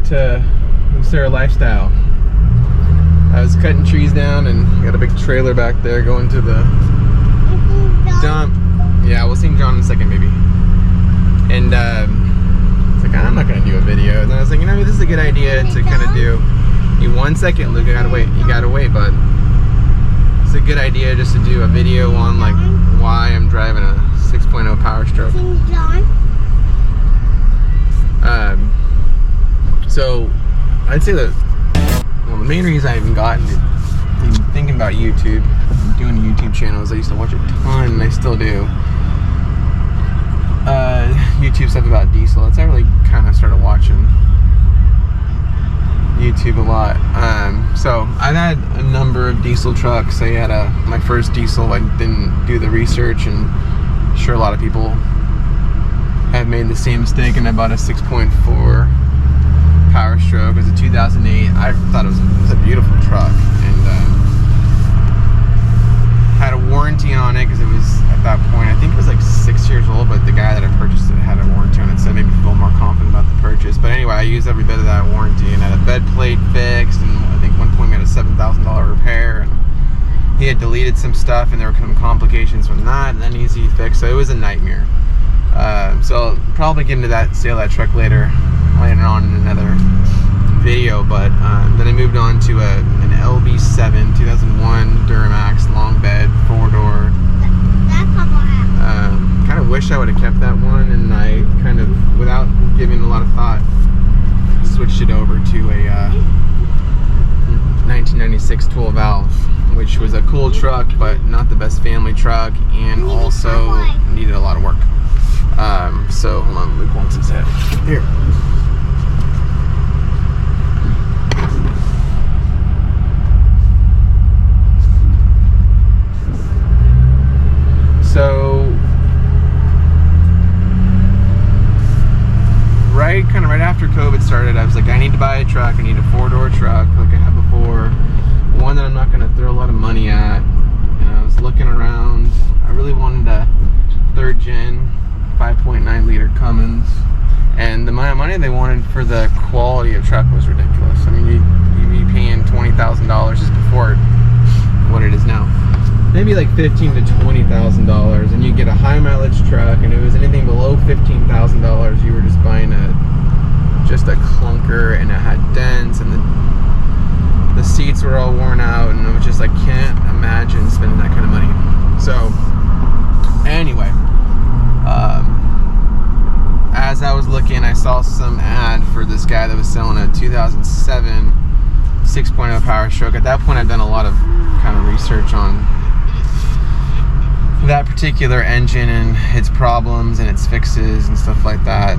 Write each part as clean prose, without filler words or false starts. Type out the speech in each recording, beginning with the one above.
to Lucera Lifestyle. I was cutting trees down and got a big trailer back there going to the dump. Yeah, we'll see John in a second, maybe. And it's like, I'm not gonna do a video. And then I was like, you know, this is a good idea to kind of do. Hey, 1 second, Luke. I gotta wait. You gotta wait, bud. It's a good idea just to do a video on like why I'm driving a 6.0 Powerstroke. So I'd say that the main reason I even got into thinking about YouTube, doing a YouTube channel, is I used to watch a ton, and I still do. YouTube stuff about diesel. That's how I really kind of started watching YouTube a lot. So I've had a number of diesel trucks. I had my first diesel. I didn't do the research, and I'm sure a lot of people have made the same mistake, and I bought a 6.4 Powerstroke. It was a 2008. I thought it was a beautiful truck, and had a warranty on it because it was, at that point, I think it was like 6 years old, but the guy that I purchased it had a warranty on it, so it made me feel more confident about the purchase. But anyway, I used every bit of that warranty and had a bed plate fixed, and I think one point we had a $7,000 repair, and he had deleted some stuff, and there were some complications from that, and then easy fix, so it was a nightmare. So I'll probably get into that, sale that truck later on in another video, but then I moved on to an LB7 2001 Duramax long bed 4-door. Kind of wish I would have kept that one, and I kind of, without giving a lot of thought, switched it over to a 1996 12 valve, which was a cool truck, but not the best family truck, and also needed a lot of work. So hold on, Luke wants his head. Here. So right after COVID started, I was like, I need to buy a truck. I need a 4-door truck like I had before, one that I'm not going to throw a lot of money at. And I was looking around. I really wanted a 3rd gen 5.9 liter Cummins, and the amount of money they wanted for the quality of truck was ridiculous. I mean, you'd be paying $20,000 just before what it is now. Maybe like $15,000 to $20,000, and you get a high mileage truck, and if it was anything below $15,000, you were just buying just a clunker, and it had dents, and the seats were all worn out, and it was just like, can't imagine spending that kind of money. So anyway, as I was looking, I saw some ad for this guy that was selling a 2007 6.0 Powerstroke. At that point, I'd done a lot of kind of research on that particular engine and its problems and its fixes and stuff like that.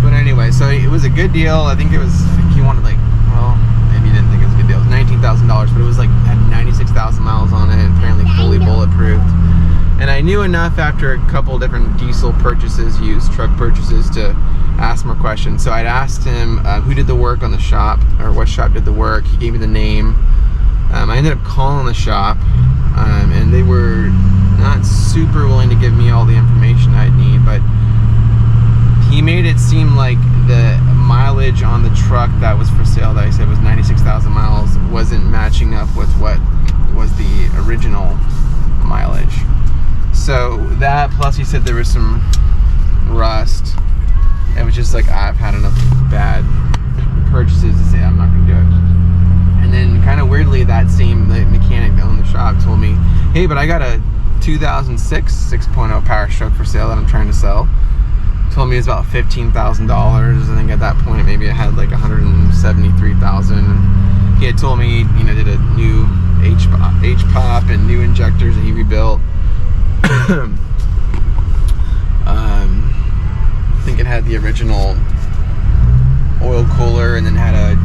But anyway, so it was a good deal. I think he wanted like, well, maybe he didn't think it was a good deal. It was $19,000, but it was like, had 96,000 miles on it, apparently fully bulletproof. And I knew enough after a couple different diesel purchases, used truck purchases, to ask more questions. So I'd asked him who did the work on the shop, or what shop did the work. He gave me the name. I ended up calling the shop, and they were not super willing to give me all the information I'd need, but he made it seem like the mileage on the truck that was for sale, that I said was 96,000 miles, wasn't matching up with what was the original mileage. So that, plus he said there was some rust. It was just like, I've had enough bad purchases to say I'm not going to do it. And then kind of weirdly, that same mechanic that owned the shop told me, hey, but I got a 2006 6.0 Powerstroke for sale that I'm trying to sell. Told me it was about $15,000. I think at that point maybe it had like 173,000. He had told me, you know, did a new H-pop and new injectors that he rebuilt. I think it had the original oil cooler, and then had a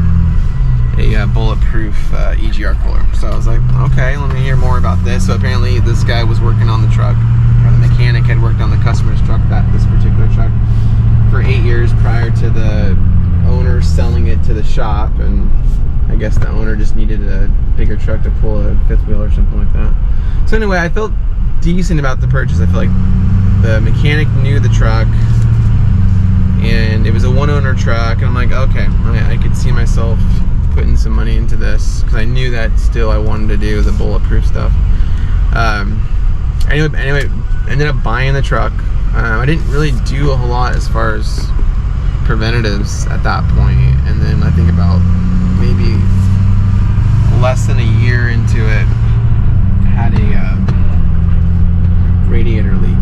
bulletproof EGR cooler. So I was like, okay, let me hear more about this. So apparently this guy was working on the truck, or the mechanic had worked on the customer's truck, this particular truck, for 8 years prior to the owner selling it to the shop. And I guess the owner just needed a bigger truck to pull a fifth wheel or something like that. So anyway, I felt decent about the purchase. I feel like the mechanic knew the truck, and it was a one-owner truck, and I'm like, okay, I could see myself putting some money into this, because I knew that still I wanted to do the bulletproof stuff. Anyway, ended up buying the truck. I didn't really do a whole lot as far as preventatives at that point, and then I think about maybe less than a year into it, had a radiator leak,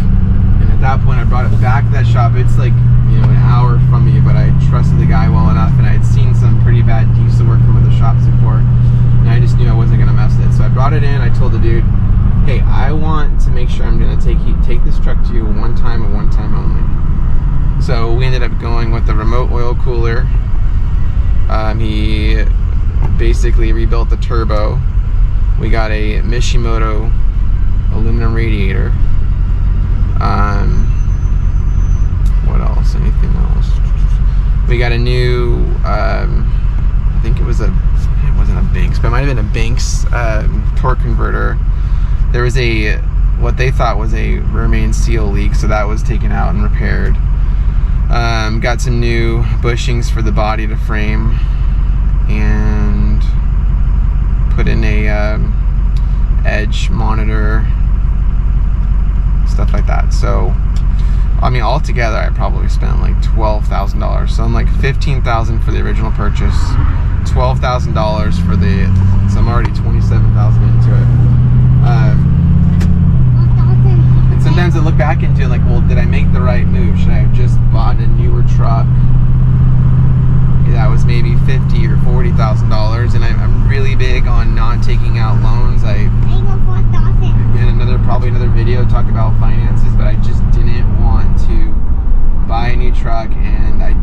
and at that point I brought it back to that shop. It's like, you know, an hour from me, but I trusted the guy well enough, and I had seen some pretty bad diesel work from other shops before, and I just knew I wasn't gonna mess with it. So I brought it in. I told the dude, hey, I want to make sure I'm gonna take this truck to you one time and one time only. So we ended up going with the remote oil cooler. He basically rebuilt the turbo. We got a Mishimoto aluminum radiator. What else? Anything else? We got a new, I think it wasn't a Banks, but it might have been a Banks torque converter. There was what they thought was a Remain seal leak, so that was taken out and repaired. Got some new bushings for the body to frame, and put in a edge monitor, stuff like that. So, I mean, altogether, I probably spent like $12,000. So I'm like $15,000 for the original purchase, $12,000 for the. So I'm already $27,000 into it. And sometimes I look back into it like, well, did I make the right move? Should I have just bought a newer truck that was maybe $50,000 or $40,000? And I'm really big on not taking out loans. Probably another video talk about finances, but I just didn't want to buy a new truck, and I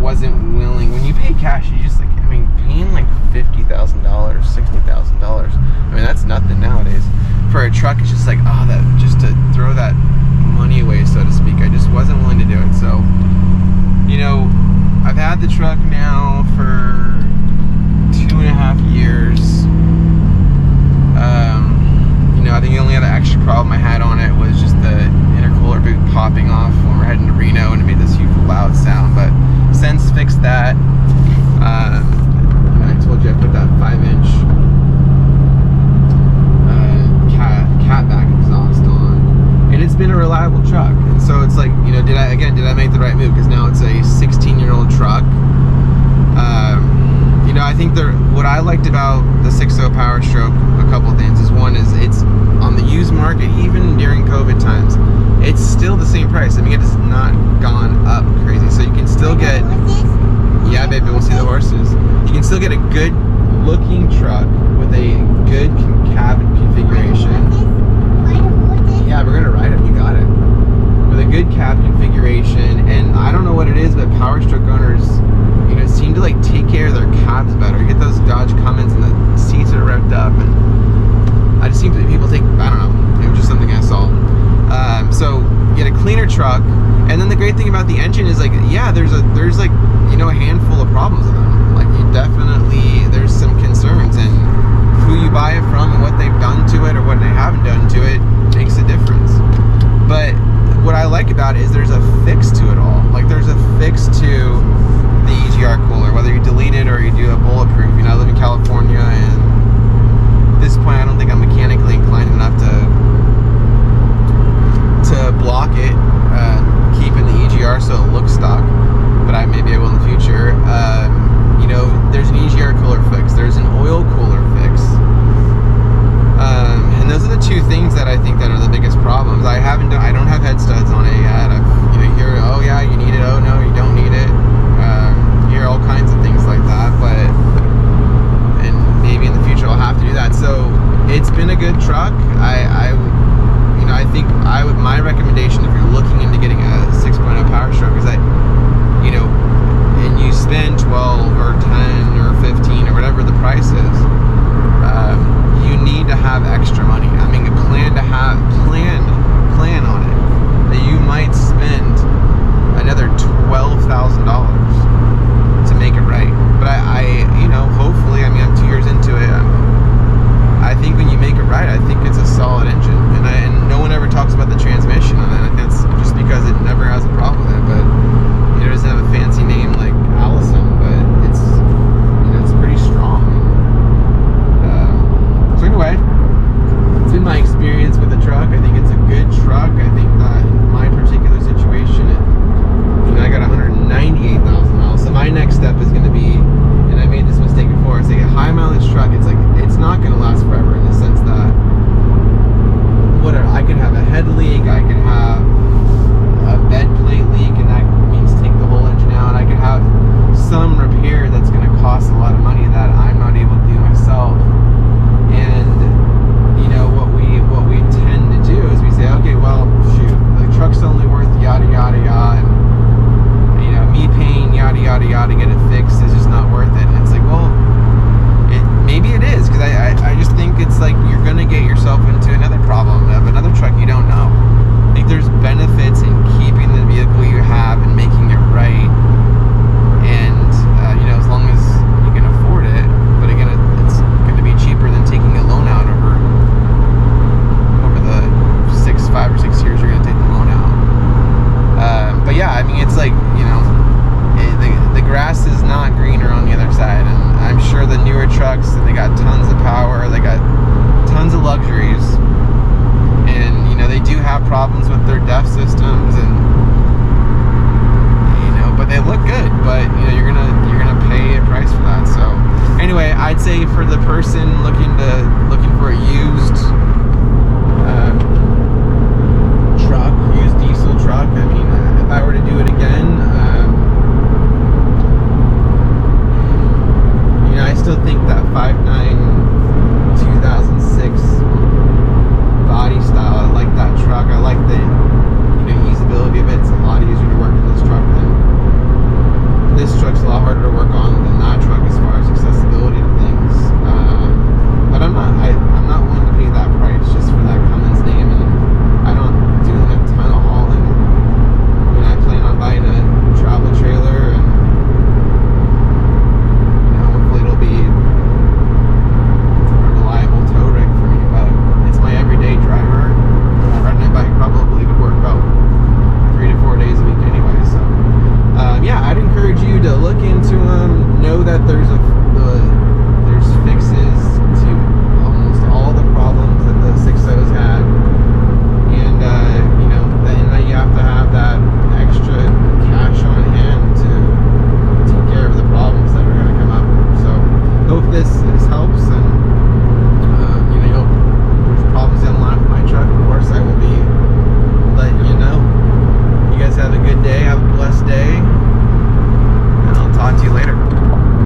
wasn't willing. When you pay cash, you just like, I mean, paying like $50,000, $60,000. I mean, that's nothing nowadays. For a truck, it's just like, oh, that just to throw that money away, so to speak. I just wasn't willing to do it. So, you know, I've had the truck now for 2.5 years. You know, I think the only other extra problem I had on it was just the intercooler boot popping off when we're heading to Reno, and it made this huge loud sound. But since fixed that, I told you I put that 5-inch catback exhaust on, and it's been a reliable truck. And so it's like, you know, did I make the right move? Because now it's a 16-year-old truck. You know, I think what I liked about the 6.0 Powerstroke, a couple things, is one is it's on the used market, even during COVID times, it's still the same price. I mean, it has not gone up crazy. So you can still get, yeah, baby, we'll see the horses. You can still get a good looking truck with a good cabin configuration. Yeah, we're gonna ride it. You got it. With a good cab configuration, and I don't know what it is, but Powerstroke owners, you know, seem to like take care of their cabs better. You get those Dodge Cummins and the seats are revved up, and I just seem to people take, I don't know, it was just something I saw. So you get a cleaner truck, and then the great thing about the engine is like, yeah, there's like, you know, a handful of problems with them. Like, you definitely, there's some concerns, and who you buy it from and what they've done to it or what they haven't done to it makes a difference. But what I like about it is there's a fix to it all. Like, there's a fix to the EGR cooler, whether you delete it or you do a bulletproof. You know, I live in California, and at this point I don't think I'm mechanically inclined enough to block it, keeping the EGR so it looks stock, but I may be able in the future. of the person looking for a used truck, used diesel truck. I mean, if I were to do it again, I still think that 5.9 2006 body style. I like that truck. I like the usability of it. It's a lot easier to work in this truck than this truck's a lot harder to work on than that truck as far as accessibility to things. But I'm not willing to pay that price just for that Cummins name, and I don't do a ton of hauling. I mean, I plan on buying a travel trailer, and hopefully it'll be a reliable tow rig for me. But it's my everyday driver. I ride my bike probably to work about 3 to 4 days a week anyway. So yeah, I'd encourage you to look into them. Know that there's a